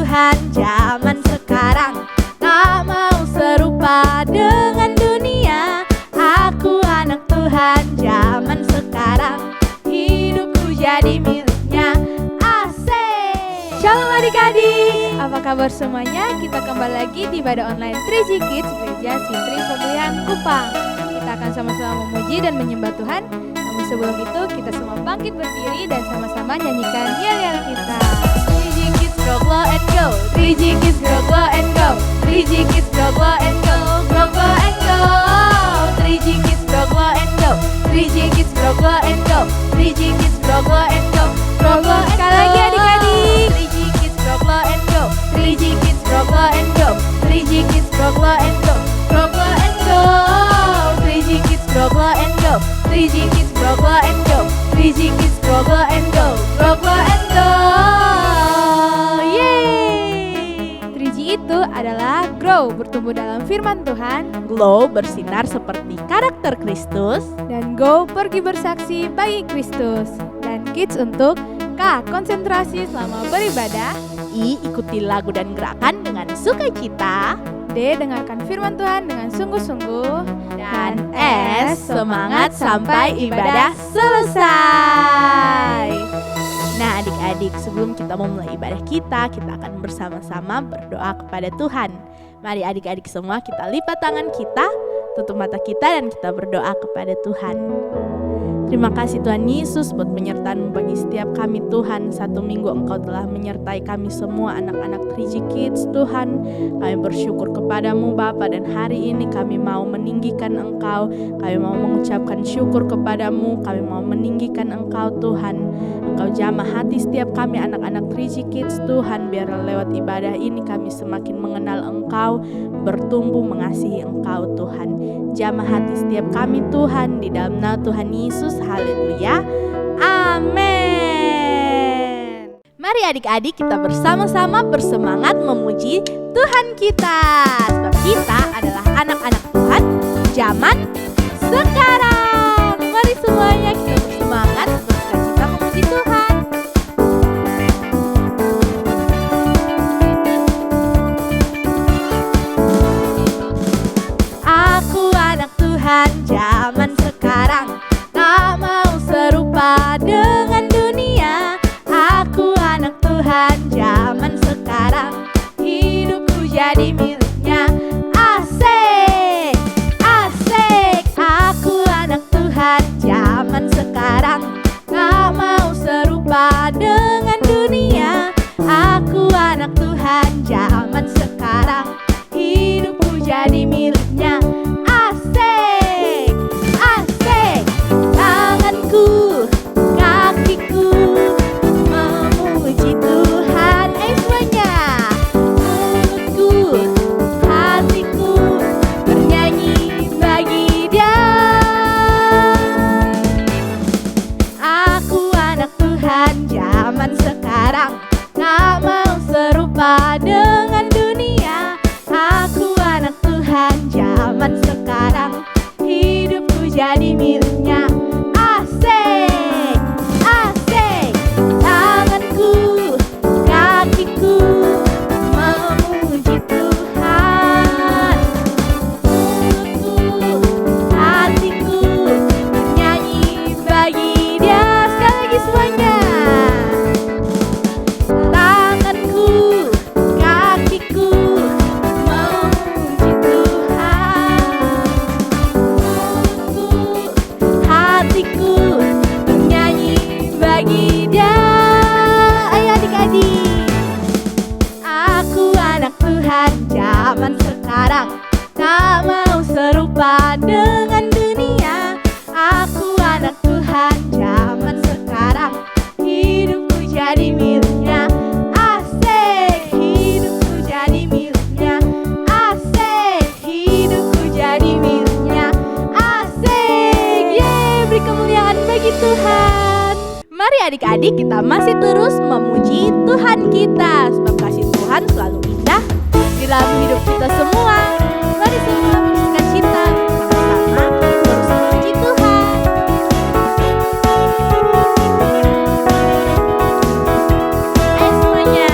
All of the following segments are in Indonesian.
Tuhan zaman sekarang, tak mau serupa dengan dunia. Aku anak Tuhan zaman sekarang, hidupku jadi miliknya. Asik. Shalom adik-adik, apa kabar semuanya? Kita kembali lagi di ibadah online 3G Kids Gereja Sintri Pemulihan Kupang. Kita akan sama-sama memuji dan menyembah Tuhan. Namun sebelum itu kita semua bangkit berdiri dan sama-sama nyanyikan yel-yel kita. 3G Kids Grow Glow and Go, 3G Kids Grow Glow and Go, 3G Kids Grow Glow and Go, Grow Glow and Go, 3G Kids Grow Glow and Go, 3G Kids Grow Glow and Go, 3G Kids Grow Glow and Go, Grow Glow and Go. Sekali lagi adik-adik. 3G Kids Grow Glow and Go, 3G Kids Grow Glow and Go, 3G Kids Grow Glow and Go, Grow Glow and Go, 3G Kids Grow Glow and Go, 3G Kids Grow Glow and Go, 3G Kids Grow Glow and Go, Grow Glow and Go. Yeay! 3G itu adalah grow, bertumbuh dalam firman Tuhan, Glow, bersinar seperti karakter Kristus, dan go, pergi bersaksi bagi Kristus. Dan kids untuk K, konsentrasi selama beribadah. I, ikuti lagu dan gerakan dengan sukacita, D, dengarkan firman Tuhan dengan sungguh-sungguh. dan S, semangat sampai ibadah selesai. Nah adik-adik, sebelum kita memulai ibadah kita akan bersama-sama berdoa kepada Tuhan. Mari adik-adik semua kita lipat tangan kita, tutup mata kita dan kita berdoa kepada Tuhan. Terima kasih Tuhan Yesus buat penyertaan bagi setiap kami Tuhan. 1 minggu Engkau telah menyertai kami semua anak-anak 3G Kids Tuhan. Kami bersyukur kepadamu Bapa, dan hari ini kami mau meninggikan Engkau. Kami mau mengucapkan syukur kepadamu. Kami mau meninggikan Engkau Tuhan. Engkau jamah hati setiap kami anak-anak 3G Kids Tuhan. Biar lewat ibadah ini kami semakin mengenal Engkau, bertumbuh mengasihi Engkau Tuhan. Jamah hati setiap kami Tuhan, di dalam nama Tuhan Yesus. Haleluya, amin. Mari adik-adik kita bersama-sama bersemangat memuji Tuhan kita, sebab kita adalah anak-anak Tuhan zaman sekarang. Mari semuanya kita bersemangat bersukacita memuji Tuhan. Aku anak Tuhan zaman sekarang, tak mau serupa dengan dunia. Aku anak Tuhan zaman sekarang, hidupku jadi miliknya. Asik, asik. Aku anak Tuhan zaman sekarang, tak mau serupa dengan dunia. Aku anak Tuhan zaman sekarang, hidupku jadi miliknya. Asik, asik. Tanganku, kakiku memuji Tuhan. Semuanya. Mulutku, hatiku bernyanyi bagi Dia. Aku anak Tuhan zaman sekarang, tak mau serupa dengan dunia. Aku anak Tuhan zaman sekarang, hidupku jadi miliknya. Asik, asik. Tanganku, kakiku memuji Tuhan. Mulutku, hatiku bernyanyi bagi Dia. Sekali lagi semuanya. Tanganku, kakiku memuji Tuhan. Mulutku, hatiku bernyanyi bagi Dia. Ayo adik-adik. Aku anak Tuhan zaman sekarang, tak mau serupa dengan dunia. Aku anak Tuhan zaman sekarang, hidupku jadi miliknya. Asik, hidupku jadi miliknya. Asik, hidupku jadi miliknya. Asik, yeay, beri kemuliaan bagi Tuhan. Mari adik-adik kita masih terus memuji Tuhan kita, sebab kasih Tuhan selalu indah di dalam hidup kita semua. Mari semua bersukacita bersama-sama terus memuji Tuhan. Ayo semuanya.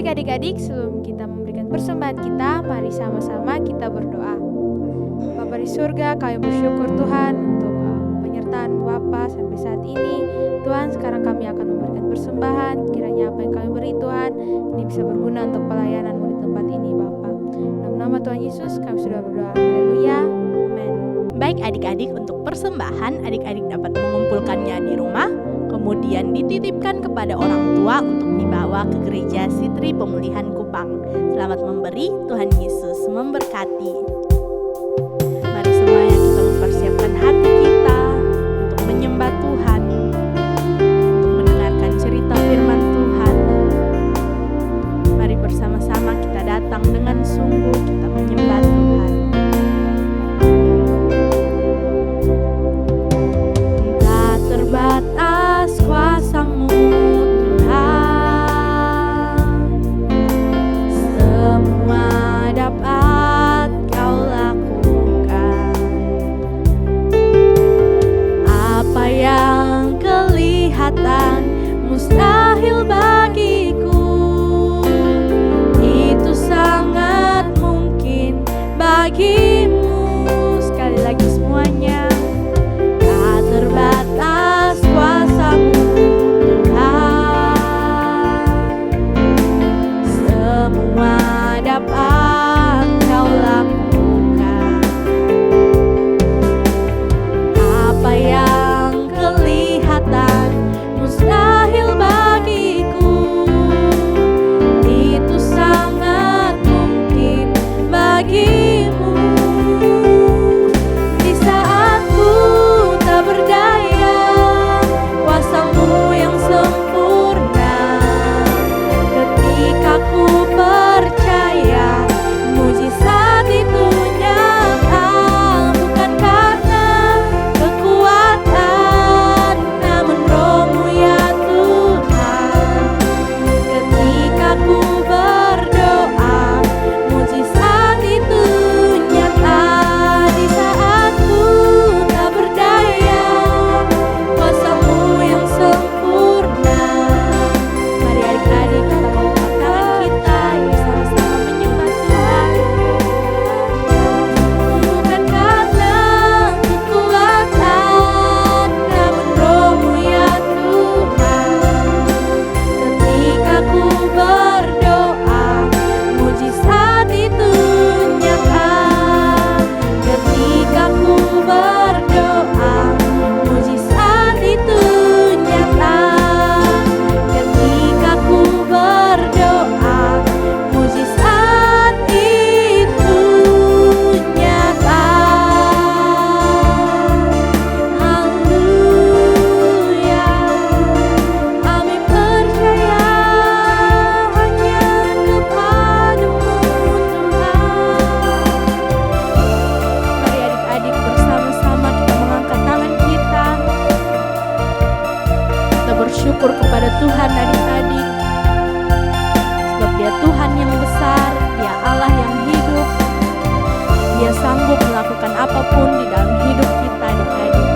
Baik adik-adik, sebelum kita memberikan persembahan kita, mari sama-sama kita berdoa. Bapa di surga, kami bersyukur Tuhan untuk penyertaan Bapa sampai saat ini. Tuhan, sekarang kami akan memberikan persembahan. Kiranya apa yang kami beri Tuhan, ini bisa berguna untuk pelayanan-Mu di tempat ini Bapa. Dalam nama Tuhan Yesus kami sudah berdoa. Haleluya. Amin. Baik adik-adik, untuk persembahan adik-adik dapat mengumpulkannya di rumah, kemudian dititipkan kepada orang tua untuk dibawa ke gereja Sitri Pemulihan Kupang. Selamat memberi, Tuhan Yesus memberkati. Mari semuanya kita mempersiapkan hati kita untuk menyembah Tuhan, untuk mendengarkan cerita firman Tuhan. Mari bersama-sama kita datang dengan sungguh, kita menyembah Tuhan. Tak terbatas kuasa-Mu Tuhan, semua dapat Kau lakukan. Apa yang kelihatan mustahil bagiku, itu sangat mungkin bagimu. Sekali lagi semuanya. Tak terbatas kuasa-Mu Tuhan, semua dapat Kau lakukan. Apa yang kelihatan mustahil bagiku, itu sangat mungkin bagimu. Di saat ku tak berdaya, kuasa-Mu yang sempurna. Ketika ku percaya, mujizat itu nyata. Bukan karena kekuatan, namun Roh-Mu ya Tuhan. Ketika ku berdoa, mujizat itu nyata. Di saat ku tak berdaya, kuasa-Mu yang sempurna. Mari adik-adik kita mengangkat tangan kita bersama-sama menyembah Tuhan. Bukan karena kekuatan, namun Roh-Mu ya Tuhan. Ketika ku berdoa, mujizat itu nyata. Ketika ku berdoa, mujizat itu nyata. Ketika ku berdoa, mujizat itu nyata. Haleluya. Kami percaya hanya kepada-Mu Tuhan. Mari adik-adik bersama-sama kita mengangkat tangan kita. Kita bersyukur kepada Tuhan adik-adik, sebab Dia Tuhan yang besar, Dia Allah yang hidup. Dia sanggup melakukan apapun di dalam hidup kita adik-adik.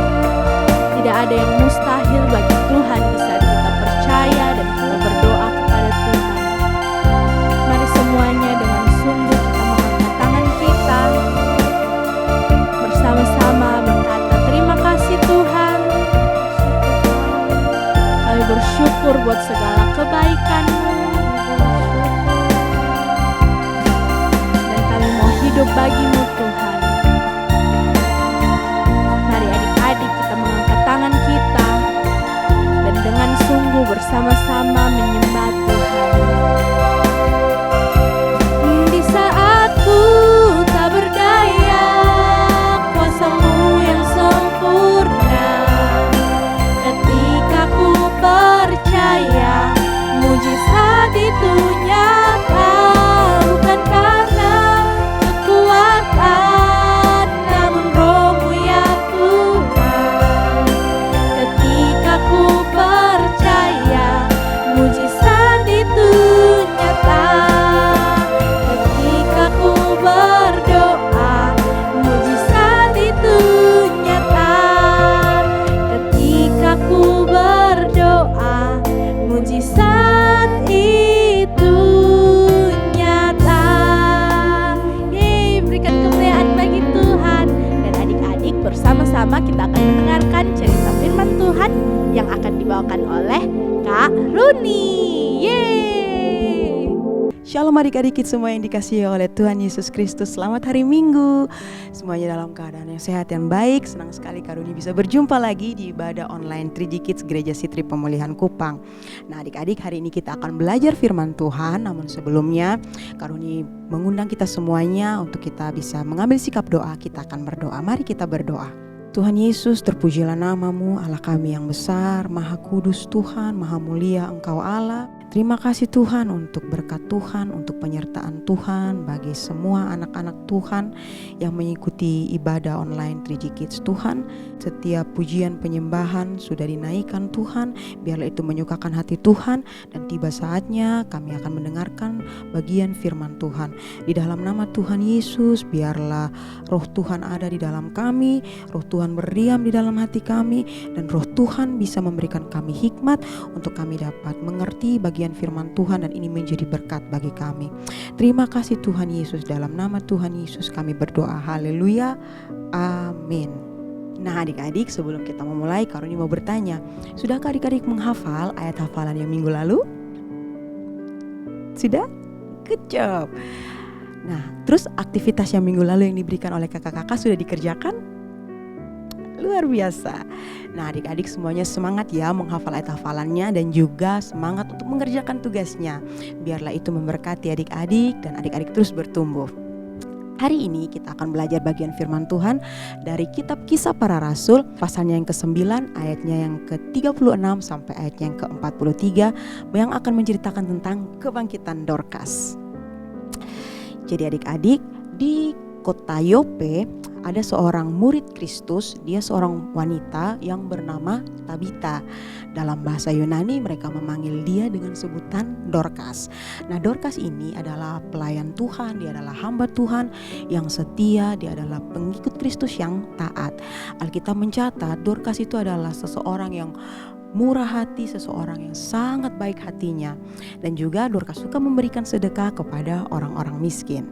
Tidak ada yang mustahil bagi Tuhan di saat kita percaya dan kita berdoa kepada Tuhan. Mari semuanya dengan sungguh kita mengangkat tangan kita, bersama-sama berkata, terima kasih Tuhan. Kami bersyukur buat segala kebaikan-Mu, dan kami mau hidup bagi-Mu Tuhan. Mari adik-adik kita mengangkat tangan kita dan dengan sungguh bersama-sama menyembah Tuhan. Di saat ku tak berdaya, kuasa-Mu yang sempurna. Ketika ku percaya, mujizat Shalom adik-adik semua yang dikasihi oleh Tuhan Yesus Kristus. Selamat hari Minggu. Semuanya dalam keadaan yang sehat dan baik. Senang sekali Karuni bisa berjumpa lagi di ibadah online 3G Kids Gereja Sitri Pemulihan Kupang. Nah adik-adik, hari ini kita akan belajar firman Tuhan. Namun sebelumnya Karuni mengundang kita semuanya untuk kita bisa mengambil sikap doa. Kita akan berdoa. Mari kita berdoa. Tuhan Yesus, terpujilah namamu, Allah kami yang besar, Maha Kudus Tuhan, Maha Mulia Engkau Allah. Terima kasih Tuhan untuk berkat Tuhan, untuk penyertaan Tuhan bagi semua anak-anak Tuhan yang mengikuti ibadah online 3G Kids Tuhan. Setiap pujian penyembahan sudah dinaikkan Tuhan, biarlah itu menyukakan hati Tuhan. Dan tiba saatnya kami akan mendengarkan bagian firman Tuhan. Di dalam nama Tuhan Yesus, biarlah roh Tuhan ada di dalam kami, roh Tuhan berdiam di dalam hati kami, dan roh Tuhan bisa memberikan kami hikmat untuk kami dapat mengerti bagian firman Tuhan, dan ini menjadi berkat bagi kami. Terima kasih Tuhan Yesus, dalam nama Tuhan Yesus kami berdoa. Haleluya, amin. Nah adik-adik, sebelum kita memulai, Karuni mau bertanya, sudahkah adik-adik menghafal ayat hafalan yang minggu lalu? Sudah? Good job. Nah, terus aktivitas yang minggu lalu yang diberikan oleh kakak-kakak sudah dikerjakan? Luar biasa. Nah adik-adik semuanya semangat ya menghafal ayat hafalannya, dan juga semangat untuk mengerjakan tugasnya. Biarlah itu memberkati adik-adik dan adik-adik terus bertumbuh. Hari ini kita akan belajar bagian firman Tuhan dari kitab Kisah Para Rasul, pasalnya yang ke-9, ayatnya yang ke-36 sampai ayatnya yang ke-43, yang akan menceritakan tentang kebangkitan Dorcas. Jadi adik-adik, di kota Yope ada seorang murid Kristus, dia seorang wanita yang bernama Tabita. Dalam bahasa Yunani mereka memanggil dia dengan sebutan Dorcas. Nah Dorcas ini adalah pelayan Tuhan, dia adalah hamba Tuhan yang setia, dia adalah pengikut Kristus yang taat. Alkitab mencatat Dorcas itu adalah seseorang yang murah hati, seseorang yang sangat baik hatinya, dan juga Dorcas suka memberikan sedekah kepada orang-orang miskin.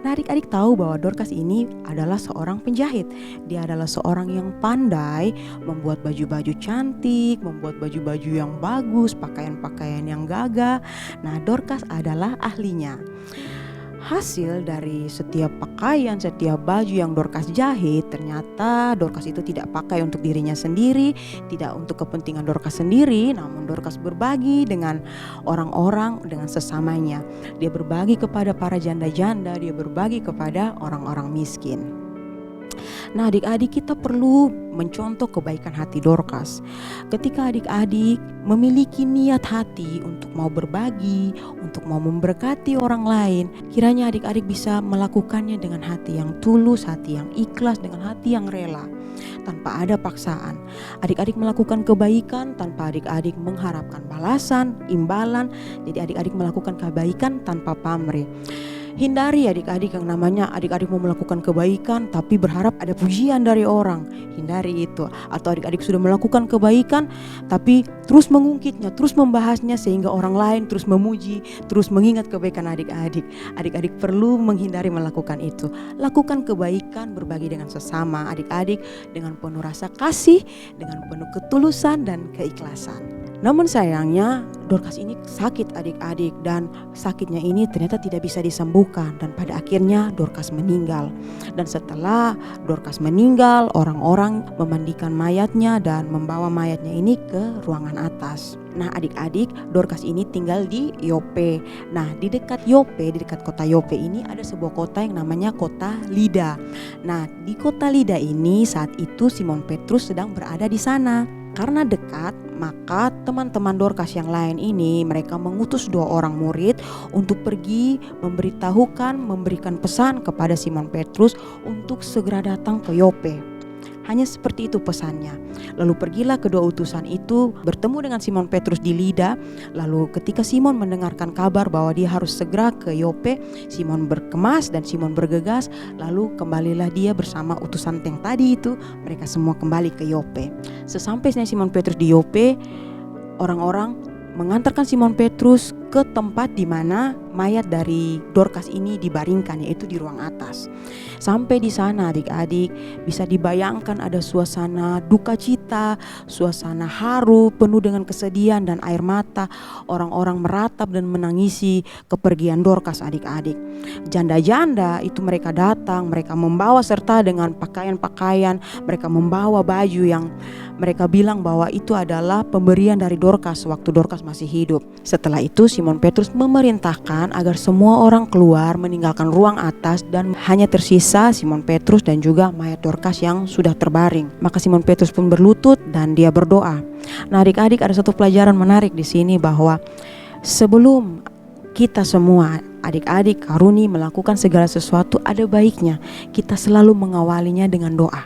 Nah adik-adik tahu bahwa Dorcas ini adalah seorang penjahit. Dia adalah seorang yang pandai membuat baju-baju cantik, membuat baju-baju yang bagus, pakaian-pakaian yang gagah. Nah Dorcas adalah ahlinya. Hasil dari setiap pakaian, setiap baju yang Dorcas jahit, ternyata Dorcas itu tidak pakai untuk dirinya sendiri, tidak untuk kepentingan Dorcas sendiri, namun Dorcas berbagi dengan orang-orang, dengan sesamanya. Dia berbagi kepada para janda-janda, dia berbagi kepada orang-orang miskin. Nah adik-adik, kita perlu mencontoh kebaikan hati Dorcas. Ketika adik-adik memiliki niat hati untuk mau berbagi, untuk mau memberkati orang lain, kiranya adik-adik bisa melakukannya dengan hati yang tulus, hati yang ikhlas, dengan hati yang rela, tanpa ada paksaan. Adik-adik melakukan kebaikan tanpa adik-adik mengharapkan balasan, imbalan. Jadi adik-adik melakukan kebaikan tanpa pamrih. Hindari adik-adik yang namanya adik-adik mau melakukan kebaikan tapi berharap ada pujian dari orang. Hindari itu. Atau adik-adik sudah melakukan kebaikan tapi terus mengungkitnya, terus membahasnya sehingga orang lain terus memuji, terus mengingat kebaikan adik-adik. Adik-adik perlu menghindari melakukan itu. Lakukan kebaikan, berbagi dengan sesama adik-adik dengan penuh rasa kasih, dengan penuh ketulusan dan keikhlasan. Namun sayangnya Dorcas ini sakit adik-adik, dan sakitnya ini ternyata tidak bisa disembuhkan, dan pada akhirnya Dorcas meninggal. Dan setelah Dorcas meninggal, orang-orang memandikan mayatnya dan membawa mayatnya ini ke ruangan atas. Nah adik-adik, Dorcas ini tinggal di Yope. Nah di dekat Yope, di dekat kota Yope ini ada sebuah kota yang namanya kota Lida. Nah di kota Lida ini saat itu Simon Petrus sedang berada di sana. Karena dekat, maka teman-teman Dorcas yang lain ini mereka mengutus 2 orang murid untuk pergi memberitahukan, memberikan pesan kepada Simon Petrus untuk segera datang ke Yope. Hanya seperti itu pesannya. Lalu pergilah kedua utusan itu bertemu dengan Simon Petrus di Lida. Lalu ketika Simon mendengarkan kabar bahwa dia harus segera ke Yope, Simon berkemas dan Simon bergegas. Lalu kembalilah dia bersama utusan yang tadi itu. Mereka semua kembali ke Yope. Sesampainya Simon Petrus di Yope, orang-orang mengantarkan Simon Petrus ke tempat di mana mayat dari Dorcas ini dibaringkan, yaitu di ruang atas. Sampai di sana adik-adik bisa dibayangkan ada suasana duka cita, suasana haru penuh dengan kesedihan dan air mata. Orang-orang meratap dan menangisi kepergian Dorcas adik-adik. Janda-janda itu mereka datang, mereka membawa serta dengan pakaian-pakaian, mereka membawa baju yang mereka bilang bahwa itu adalah pemberian dari Dorcas waktu Dorcas masih hidup. Setelah itu Simon Petrus memerintahkan agar semua orang keluar meninggalkan ruang atas dan hanya tersisa Simon Petrus dan juga mayat Dorcas yang sudah terbaring. Maka Simon Petrus pun berlutut dan dia berdoa. Nah adik-adik, ada satu pelajaran menarik di sini bahwa sebelum kita semua adik-adik karuni melakukan segala sesuatu, ada baiknya kita selalu mengawalinya dengan doa.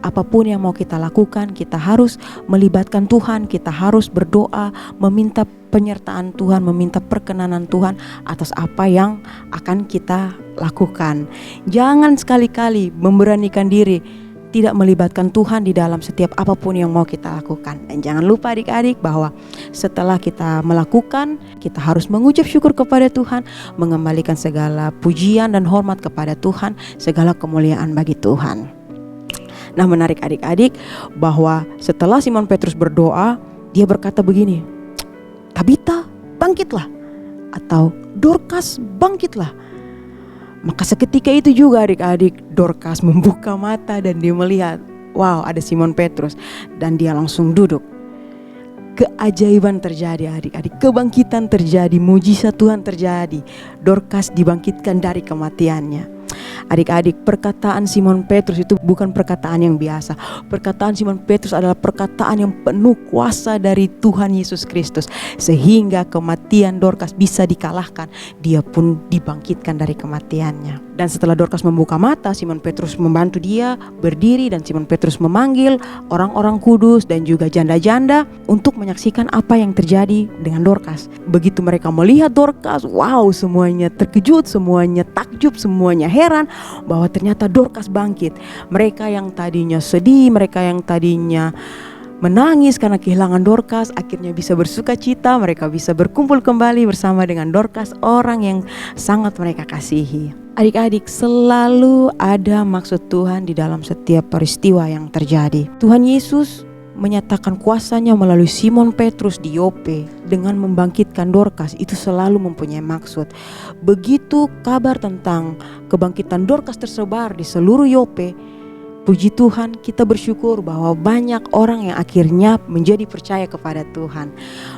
Apapun yang mau kita lakukan, kita harus melibatkan Tuhan, kita harus berdoa, meminta penyertaan Tuhan, meminta perkenanan Tuhan atas apa yang akan kita lakukan. Jangan sekali-kali memberanikan diri tidak melibatkan Tuhan di dalam setiap apapun yang mau kita lakukan. Dan jangan lupa adik-adik bahwa setelah kita melakukan, kita harus mengucap syukur kepada Tuhan, mengembalikan segala pujian dan hormat kepada Tuhan, segala kemuliaan bagi Tuhan. Nah menarik adik-adik bahwa setelah Simon Petrus berdoa, dia berkata begini, Tabita bangkitlah, atau Dorcas bangkitlah. Maka seketika itu juga adik-adik, Dorcas membuka mata dan dia melihat, wow, ada Simon Petrus, dan dia langsung duduk. Keajaiban terjadi adik-adik, kebangkitan terjadi, mujizat Tuhan terjadi. Dorcas dibangkitkan dari kematiannya. Adik-adik, perkataan Simon Petrus itu bukan perkataan yang biasa. Perkataan Simon Petrus adalah perkataan yang penuh kuasa dari Tuhan Yesus Kristus, sehingga kematian Dorcas bisa dikalahkan. Dia pun dibangkitkan dari kematiannya. Dan setelah Dorcas membuka mata, Simon Petrus membantu dia berdiri, dan Simon Petrus memanggil orang-orang kudus dan juga janda-janda untuk menyaksikan apa yang terjadi dengan Dorcas. Begitu mereka melihat Dorcas, wow, semuanya terkejut, semuanya takjub, semuanya heran bahwa ternyata Dorcas bangkit. Mereka yang tadinya sedih, mereka yang tadinya menangis karena kehilangan Dorcas, akhirnya bisa bersuka cita. Mereka bisa berkumpul kembali bersama dengan Dorcas, orang yang sangat mereka kasihi. Adik-adik, selalu ada maksud Tuhan di dalam setiap peristiwa yang terjadi. Tuhan Yesus menyatakan kuasanya melalui Simon Petrus di Yope dengan membangkitkan Dorcas, itu selalu mempunyai maksud. Begitu kabar tentang kebangkitan Dorcas tersebar di seluruh Yope, puji Tuhan, kita bersyukur bahwa banyak orang yang akhirnya menjadi percaya kepada Tuhan.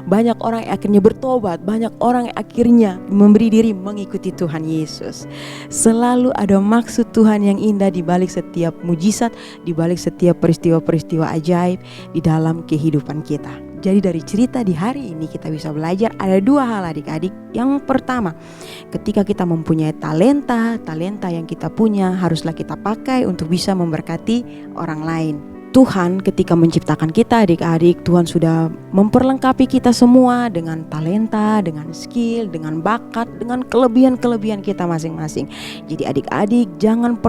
Banyak orang yang akhirnya bertobat, banyak orang yang akhirnya memberi diri mengikuti Tuhan Yesus. Selalu ada maksud Tuhan yang indah di balik setiap mujizat, di balik setiap peristiwa-peristiwa ajaib di dalam kehidupan kita. Jadi dari cerita di hari ini kita bisa belajar ada dua hal adik-adik. Yang pertama, ketika kita mempunyai talenta yang kita punya haruslah kita pakai untuk bisa memberkati orang lain. Tuhan ketika menciptakan kita adik-adik, Tuhan sudah memperlengkapi kita semua dengan talenta, dengan skill, dengan bakat, dengan kelebihan-kelebihan kita masing-masing. Jadi adik-adik jangan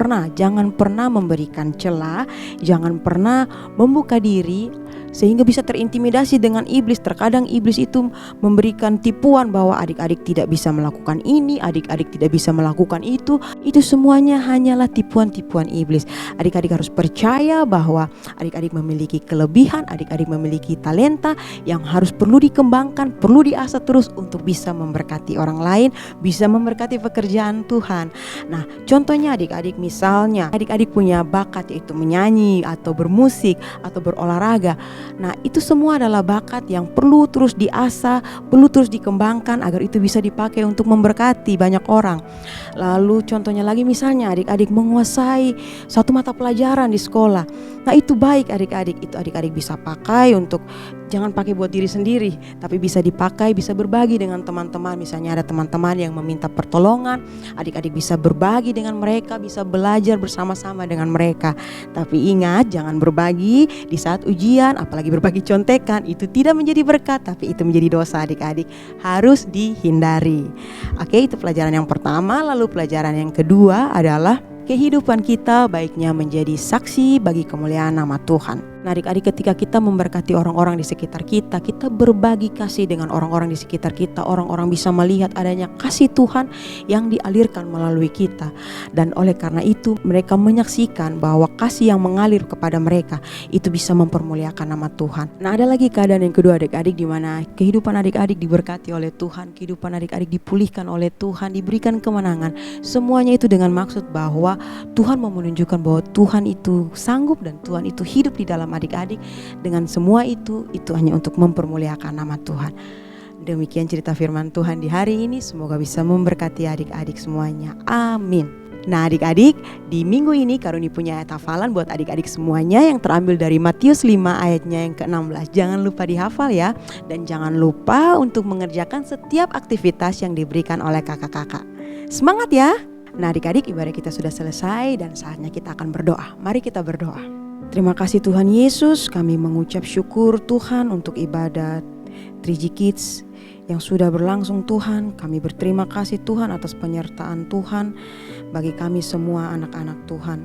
pernah memberikan celah, jangan pernah membuka diri sehingga bisa terintimidasi dengan iblis. Terkadang iblis itu memberikan tipuan bahwa adik-adik tidak bisa melakukan ini, adik-adik tidak bisa melakukan itu. Itu semuanya hanyalah tipuan-tipuan iblis. Adik-adik harus percaya bahwa adik-adik memiliki kelebihan, adik-adik memiliki talenta yang harus perlu dikembangkan, perlu diasah terus untuk bisa memberkati orang lain, bisa memberkati pekerjaan Tuhan. Nah, contohnya adik-adik, misalnya adik-adik punya bakat yaitu menyanyi atau bermusik atau berolahraga. Nah, itu semua adalah bakat yang perlu terus diasah, perlu terus dikembangkan agar itu bisa dipakai untuk memberkati banyak orang. Lalu contohnya lagi misalnya adik-adik menguasai satu mata pelajaran di sekolah. Nah, itu baik adik-adik, itu adik-adik bisa pakai untuk, jangan pakai buat diri sendiri, tapi bisa dipakai, bisa berbagi dengan teman-teman. Misalnya ada teman-teman yang meminta pertolongan, adik-adik bisa berbagi dengan mereka, bisa belajar bersama-sama dengan mereka. Tapi ingat, jangan berbagi di saat ujian, apalagi berbagi contekan, itu tidak menjadi berkat, tapi itu menjadi dosa adik-adik, harus dihindari. Oke, itu pelajaran yang pertama. Lalu pelajaran yang kedua adalah kehidupan kita baiknya menjadi saksi bagi kemuliaan nama Tuhan. Nah adik-adik, ketika kita memberkati orang-orang di sekitar kita, kita berbagi kasih dengan orang-orang di sekitar kita, orang-orang bisa melihat adanya kasih Tuhan yang dialirkan melalui kita. Dan oleh karena itu mereka menyaksikan bahwa kasih yang mengalir kepada mereka itu bisa mempermuliakan nama Tuhan. Nah ada lagi keadaan yang kedua adik-adik, di mana kehidupan adik-adik diberkati oleh Tuhan, kehidupan adik-adik dipulihkan oleh Tuhan, diberikan kemenangan. Semuanya itu dengan maksud bahwa Tuhan mau menunjukkan bahwa Tuhan itu sanggup dan Tuhan itu hidup di dalam adik-adik. Dengan semua itu hanya untuk mempermuliakan nama Tuhan. Demikian cerita firman Tuhan di hari ini, semoga bisa memberkati adik-adik semuanya. Amin. Nah adik-adik, di minggu ini Karuni punya ayat hafalan buat adik-adik semuanya yang terambil dari Matius 5 ayatnya yang ke-16. Jangan lupa dihafal ya. Dan jangan lupa untuk mengerjakan setiap aktivitas yang diberikan oleh kakak-kakak. Semangat ya. Nah adik-adik, ibadah kita sudah selesai dan saatnya kita akan berdoa. Mari kita berdoa. Terima kasih Tuhan Yesus, kami mengucap syukur Tuhan untuk ibadat 3G Kids yang sudah berlangsung Tuhan. Kami berterima kasih Tuhan atas penyertaan Tuhan bagi kami semua anak-anak Tuhan.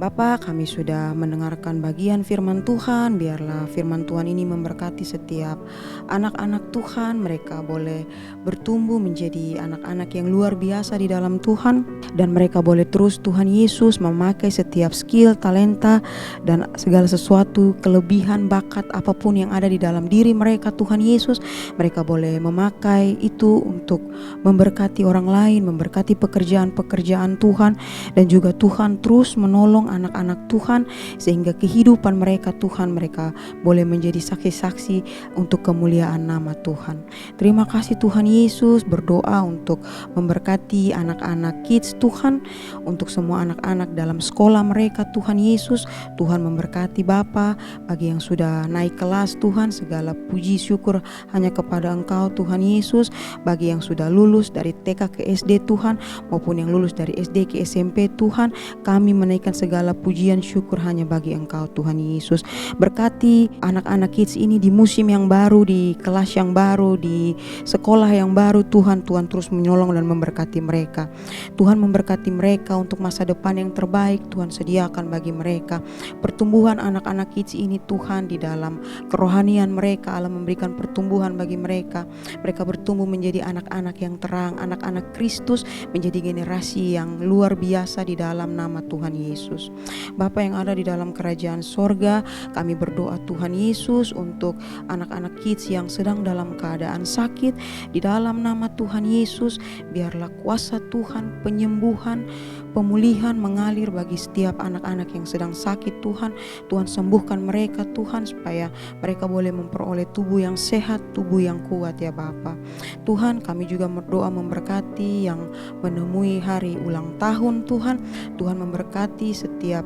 Bapa, kami sudah mendengarkan bagian firman Tuhan. Biarlah firman Tuhan ini memberkati setiap anak-anak Tuhan. Mereka boleh bertumbuh menjadi anak-anak yang luar biasa di dalam Tuhan. Dan mereka boleh terus Tuhan Yesus memakai setiap skill, talenta, dan segala sesuatu, kelebihan, bakat, apapun yang ada di dalam diri mereka Tuhan Yesus. Mereka boleh memakai itu untuk memberkati orang lain, memberkati pekerjaan-pekerjaan Tuhan. Dan juga Tuhan terus menolong anak-anak Tuhan sehingga kehidupan mereka Tuhan, mereka boleh menjadi saksi-saksi untuk kemuliaan nama Tuhan. Terima kasih Tuhan Yesus, berdoa untuk memberkati anak-anak kids Tuhan, untuk semua anak-anak dalam sekolah mereka Tuhan Yesus. Tuhan memberkati Bapa, bagi yang sudah naik kelas Tuhan, segala puji syukur hanya kepada Engkau Tuhan Yesus. Bagi yang sudah lulus dari TK ke SD Tuhan, maupun yang lulus dari SD ke SMP Tuhan, kami menaikkan segala pujian syukur hanya bagi Engkau Tuhan Yesus. Berkati anak-anak kids ini di musim yang baru, di kelas yang baru, di sekolah yang baru Tuhan. Tuhan terus menolong dan memberkati mereka. Tuhan memberkati mereka untuk masa depan yang terbaik. Tuhan sediakan bagi mereka pertumbuhan anak-anak kids ini Tuhan, di dalam kerohanian mereka. Allah memberikan pertumbuhan bagi mereka. Mereka bertumbuh menjadi anak-anak yang terang, anak-anak Kristus, menjadi generasi yang luar biasa di dalam nama Tuhan Yesus. Bapa yang ada di dalam kerajaan sorga, kami berdoa Tuhan Yesus untuk anak-anak kids yang sedang dalam keadaan sakit. Di dalam nama Tuhan Yesus, biarlah kuasa Tuhan, penyembuhan, pemulihan mengalir bagi setiap anak-anak yang sedang sakit Tuhan. Tuhan sembuhkan mereka Tuhan, supaya mereka boleh memperoleh tubuh yang sehat, tubuh yang kuat ya Bapa. Tuhan, kami juga berdoa memberkati yang menemui hari ulang tahun Tuhan. Tuhan memberkati setiap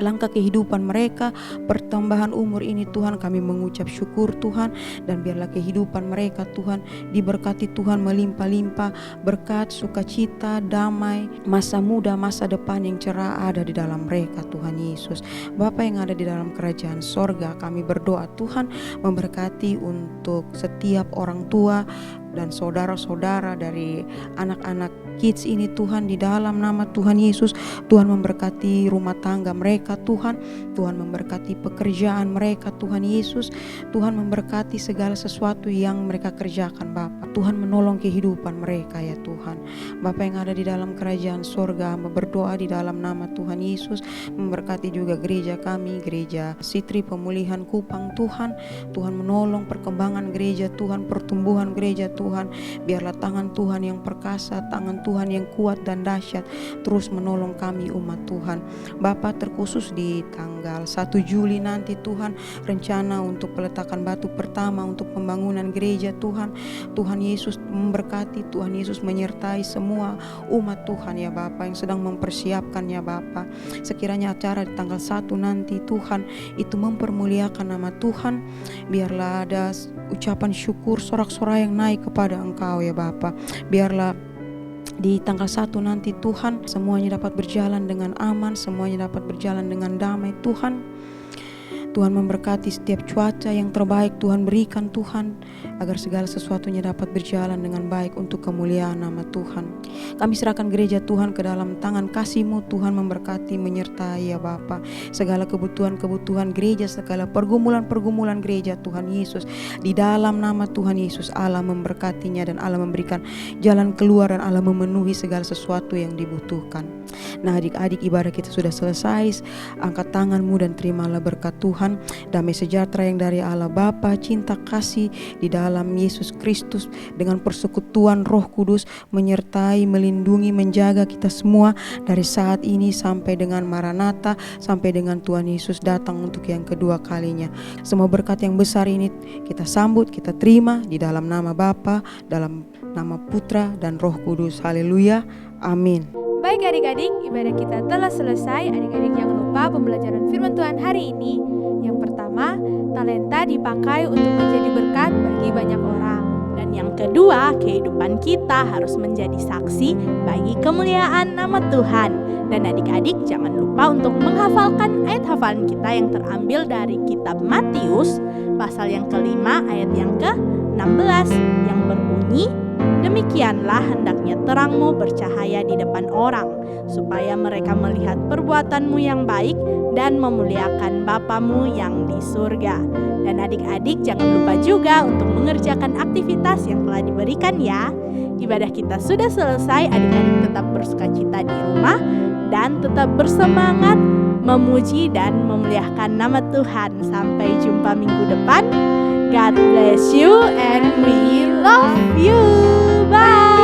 langkah kehidupan mereka, pertambahan umur ini Tuhan, kami mengucap syukur Tuhan. Dan biarlah kehidupan mereka Tuhan diberkati Tuhan melimpah-limpah, berkat, sukacita, damai, masa muda, masa depan yang cerah ada di dalam mereka Tuhan Yesus. Bapa yang ada di dalam kerajaan sorga, kami berdoa Tuhan memberkati untuk setiap orang tua dan saudara-saudara dari anak-anak kids ini Tuhan, di dalam nama Tuhan Yesus. Tuhan memberkati rumah tangga mereka Tuhan. Tuhan memberkati pekerjaan mereka Tuhan Yesus. Tuhan memberkati segala sesuatu yang mereka kerjakan Bapa. Tuhan menolong kehidupan mereka ya Tuhan. Bapa yang ada di dalam kerajaan sorga, berdoa di dalam nama Tuhan Yesus. Memberkati juga gereja kami, gereja Sitri Pemulihan Kupang Tuhan. Tuhan menolong perkembangan gereja Tuhan, pertumbuhan gereja Tuhan. Biarlah tangan Tuhan yang perkasa, tangan Tuhan yang kuat dan dahsyat terus menolong kami umat Tuhan. Bapa, terkhusus di tanggal 1 Juli nanti Tuhan, rencana untuk peletakan batu pertama untuk pembangunan gereja Tuhan. Tuhan Yesus memberkati, Tuhan Yesus menyertai semua umat Tuhan ya Bapa yang sedang mempersiapkan ya Bapa. Sekiranya acara di tanggal 1 nanti Tuhan itu mempermuliakan nama Tuhan. Biarlah ada ucapan syukur, sorak-sorai yang naik kepada Engkau ya Bapa. Biarlah di tanggal 1 nanti Tuhan semuanya dapat berjalan dengan aman, semuanya dapat berjalan dengan damai Tuhan. Tuhan memberkati setiap cuaca yang terbaik Tuhan berikan Tuhan, agar segala sesuatunya dapat berjalan dengan baik untuk kemuliaan nama Tuhan. Kami serahkan gereja Tuhan ke dalam tangan kasih-Mu. Tuhan memberkati, menyertai ya Bapa, segala kebutuhan-kebutuhan gereja, segala pergumulan-pergumulan gereja Tuhan Yesus. Di dalam nama Tuhan Yesus, Allah memberkatinya dan Allah memberikan jalan keluar dan Allah memenuhi segala sesuatu yang dibutuhkan. Nah adik-adik, ibadah kita sudah selesai. Angkat tanganmu dan terimalah berkat Tuhan. Damai sejahtera yang dari Allah Bapa, cinta kasih di dalam Yesus Kristus dengan persekutuan Roh Kudus menyertai, melindungi, menjaga kita semua dari saat ini sampai dengan Maranatha, sampai dengan Tuhan Yesus datang untuk yang kedua kalinya. Semua berkat yang besar ini kita sambut, kita terima di dalam nama Bapa, dalam nama Putra dan Roh Kudus. Haleluya. Amin. Baik adik-adik, ibadah kita telah selesai. Adik-adik jangan lupa pembelajaran firman Tuhan hari ini. Yang pertama, talenta dipakai untuk menjadi berkat bagi banyak orang. Dan yang kedua, kehidupan kita harus menjadi saksi bagi kemuliaan nama Tuhan. Dan adik-adik jangan lupa untuk menghafalkan ayat hafalan kita yang terambil dari kitab Matius pasal yang ke-5 ayat yang ke-16 yang berbunyi, demikianlah hendaknya terangmu bercahaya di depan orang, supaya mereka melihat perbuatanmu yang baik dan memuliakan Bapamu yang di surga. Dan adik-adik jangan lupa juga untuk mengerjakan aktivitas yang telah diberikan ya. Ibadah kita sudah selesai, adik-adik tetap bersukacita di rumah dan tetap bersemangat memuji dan memuliakan nama Tuhan. Sampai jumpa minggu depan. God bless you and we love you. Bye.